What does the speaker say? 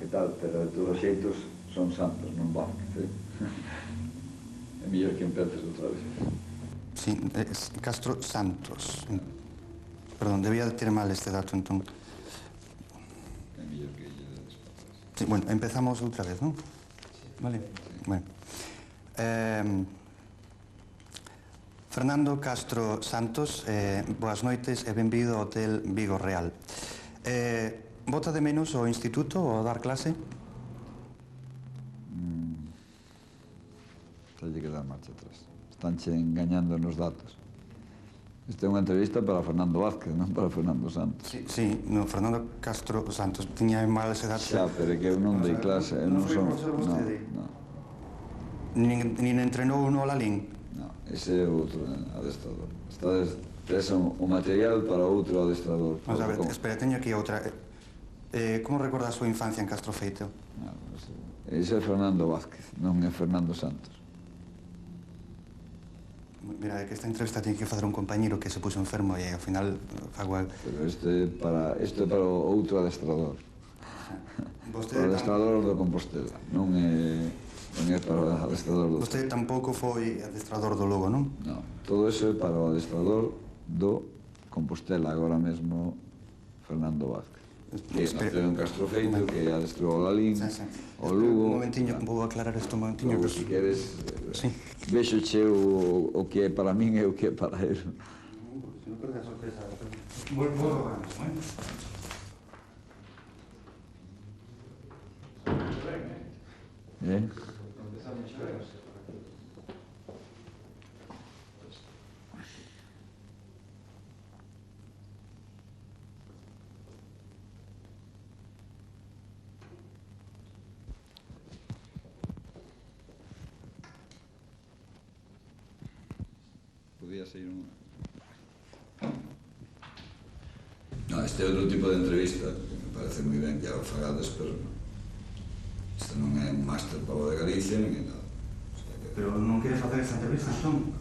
tal, pero de todos os xeitos son Santos, non Vázquez, é mellor que empeces outra vez. Sí, es Castro Santos. Perdón, debía de ter mal este dato, entón. É mellor que lle dedes para atrás. Sí, bueno, empezamos outra vez, non? Vale, bueno. Fernando Castro Santos, boas noites e benvido ao Hotel Vigo Real. Bota de menos o instituto ou dar clase? Teñe que dar marcha atrás. Estánche engañando nos datos. Esta é unha entrevista para Fernando Vázquez, non para Fernando Santos. Sí, no, Fernando Castro Santos. Tiña mal ese dato. Xa, pero é que eu non dei clase, eu non son... Non. Nin entrenou no Lalín? Non, ese é outro adestrador. Tes o material para outro adestrador. Vamos a ver, espera, teño aquí outra. Como recorda a súa infancia en Castro Feito? Ese é Fernando Vázquez, non é Fernando Santos. Mira, é que esta entrevista tiene que facer un compañero que se puso enfermo e ao final fago... Pero isto é para o outro adestrador. O adestrador do Compostela, non é para o adestrador do... Vostede tampouco foi adestrador do Lugo, non? Non, todo eso é para o adestrador do Compostela, agora mesmo Fernando Vázquez. Que naceu en Castro Feito, que adestrou o Lalín, o Lugo... Un momentiño, vou aclarar isto un momentiño. Logo, se queres, sí. Vexoche o que é para min e o que é para ele. Se non perde a sorpresa. Moi vamos, eh? Podía ser un... No, este é outro tipo de entrevista que me parece moi ben que a fagades, pero isto non é un máster para o de Galicia, nin nada. Pero non queres facer esta entrevista, entón?